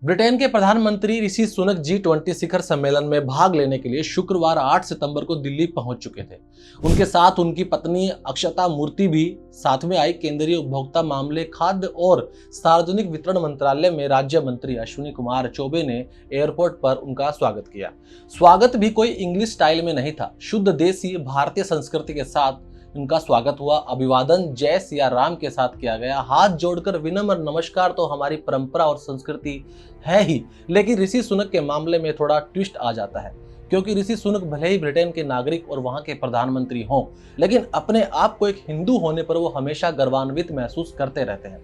Britain के प्रधानमंत्री Rishi Sunak G20 शिखर सम्मेलन में भाग लेने के लिए शुक्रवार 8 सितंबर को दिल्ली पहुंच चुके थे। उनके साथ उनकी पत्नी अक्षता मूर्ति भी साथ में आई। केंद्रीय उपभोक्ता मामले, खाद्य और सार्वजनिक वितरण मंत्रालय में राज्य मंत्री अश्विनी कुमार चौबे ने एयरपोर्ट पर उनका स्वागत किया। स्वागत भी कोई इंग्लिश स्टाइल में नहीं था, शुद्ध देसी भारतीय संस्कृति के साथ उनका स्वागत हुआ। अभिवादन जय सिया राम के साथ किया गया। हाथ जोड़कर विनम्र नमस्कार तो हमारी परंपरा और संस्कृति है ही, लेकिन ऋषि सुनक के मामले में थोड़ा ट्विस्ट आ जाता है, क्योंकि ऋषि सुनक भले ही ब्रिटेन के नागरिक और वहां के प्रधानमंत्री हों, लेकिन अपने आप को एक हिंदू होने पर वो हमेशा गर्वान्वित महसूस करते रहते हैं।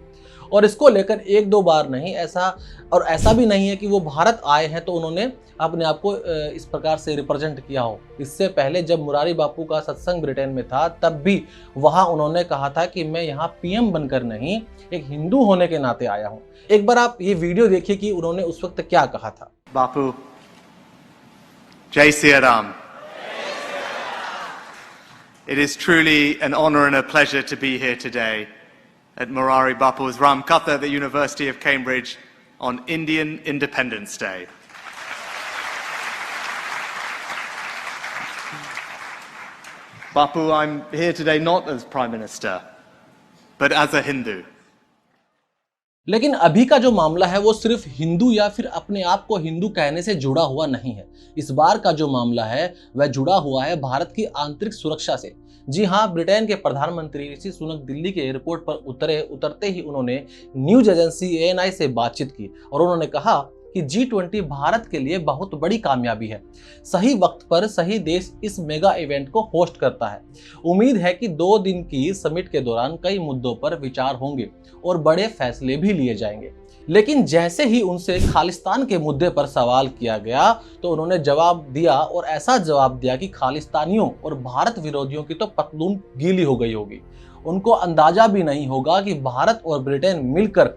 और इसको लेकर एक दो बार नहीं, ऐसा भी नहीं है कि वो भारत आए हैं तो उन्होंने अपने आप को इस प्रकार से रिप्रेजेंट किया हो। इससे पहले जब मुरारी बापू का सत्संग ब्रिटेन में था, तब भी वहां उन्होंने कहा था कि मैं यहाँ पीएम बनकर नहीं, एक हिंदू होने के नाते आया हूँ। एक बार आप ये वीडियो देखिए कि उन्होंने उस वक्त क्या कहा था। बापू, जय Siya Ram. It is truly an honor and a pleasure to be here today at Morari Bapu's Ramkatha at the University of Cambridge on Indian Independence Day. Bapu, I'm here today not as Prime Minister, but as a Hindu. लेकिन अभी का जो मामला है वो सिर्फ हिंदू या फिर अपने आप को हिंदू कहने से जुड़ा हुआ नहीं है। इस बार का जो मामला है वह जुड़ा हुआ है भारत की आंतरिक सुरक्षा से। जी हां, ब्रिटेन के प्रधानमंत्री ऋषि सुनक दिल्ली के एयरपोर्ट पर उतरते ही उन्होंने न्यूज एजेंसी ANI से बातचीत की और उन्होंने कहा कि G20 भारत के लिए बहुत बड़ी कामयाबी है। सही वक्त पर सही देश इस मेगा इवेंट को होस्ट करता है। उम्मीद है कि 2 दिन की समिट के दौरान कई मुद्दों पर विचार होंगे और बड़े फैसले भी लिए जाएंगे। लेकिन जैसे ही उनसे खालिस्तान के मुद्दे पर सवाल किया गया तो उन्होंने जवाब दिया, और ऐसा जवाब दिया कि खालिस्तानियों और भारत विरोधियों की तो पतलून गीली हो गई होगी। उनको अंदाजा भी नहीं होगा कि भारत और ब्रिटेन मिलकर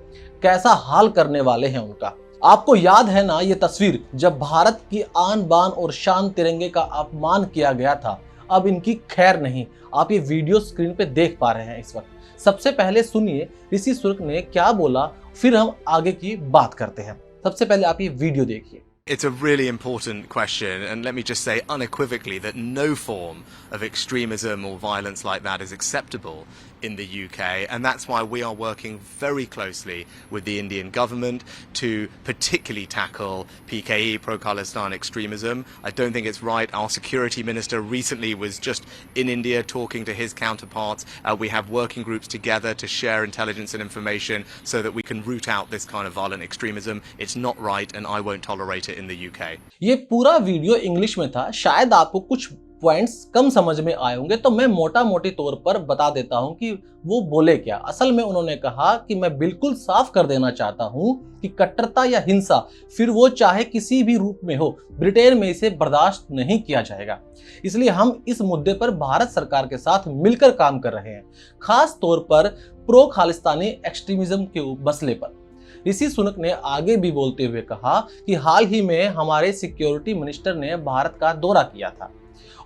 कैसा हाल करने वाले हैं उनका। आपको याद है ना ये तस्वीर, जब भारत की आन बान और शान तिरंगे का अपमान किया गया था। अब इनकी खैर नहीं। आप ये वीडियो स्क्रीन पे देख पा रहे हैं इस वक्त। सबसे पहले सुनिए ऋषि सुनक ने क्या बोला, फिर हम आगे की बात करते हैं। सबसे पहले आप ये वीडियो देखिए। It's a really important question, and let me just say unequivocally that no form of extremism or violence like that is acceptable in the UK, and that's why we are working very closely with the Indian government to particularly tackle PKE, pro-Khalistan extremism. I don't think it's right. Our security minister recently was just in India talking to his counterparts. We have working groups together to share intelligence and information so that we can root out this kind of violent extremism. It's not right, and I won't tolerate it in the UK. ये पूरा video English में था, शायद आपको कुछ points कम समझ में आए होंगे, तो मैं मोटा मोटी तौर पर बता देता हूं कि वो बोले क्या। असल में उन्होंने कहा कि मैं बिल्कुल साफ कर देना चाहता हूं कि कट्टरता या हिंसा, फिर वो चाहे किसी भी रूप में हो, ब्रिटेन में इसे बर्दाश्त नहीं किया जाएगा। इसलिए हम इस मुद्दे पर भारत सरकार के साथ मिलकर काम कर रहे हैं, खास तौर पर प्रो खालिस्तानी एक्सट्रीमिज्म के मसले पर। ऋषि सुनक ने आगे भी बोलते हुए कहा कि हाल ही में हमारे सिक्योरिटी मिनिस्टर ने भारत का दौरा किया था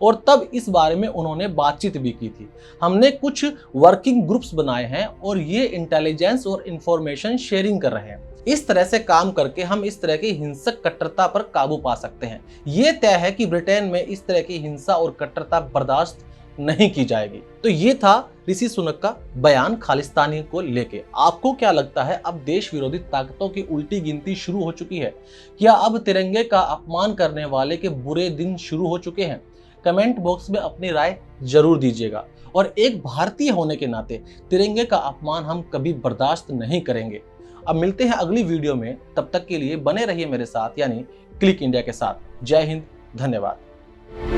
और तब इस बारे में उन्होंने बातचीत भी की थी। हमने कुछ वर्किंग ग्रुप्स बनाए हैं और ये इंटेलिजेंस और इंफॉर्मेशन शेयरिंग कर रहे हैं। इस तरह से काम करके हम इस तरह की हिंसक कट्टरता पर काबू पा सकते हैं। ये तय है कि ब्रिटेन में इस तरह की हिंसा और कट्टरता बर्दाश्त नहीं की जाएगी। तो ये था ऋषि सुनक का बयान खालिस्तानी को लेके। आपको क्या लगता है, अब देश विरोधी ताकतों की उल्टी गिनती शुरू हो चुकी है? क्या अब तिरंगे का अपमान करने वाले के बुरे दिन शुरू हो चुके हैं? कमेंट बॉक्स में अपनी राय जरूर दीजिएगा। और एक भारतीय होने के नाते तिरंगे का अपमान हम कभी बर्दाश्त नहीं करेंगे। अब मिलते हैं अगली वीडियो में, तब तक के लिए बने रहिए मेरे साथ, यानी क्लिक इंडिया के साथ। जय हिंद, धन्यवाद।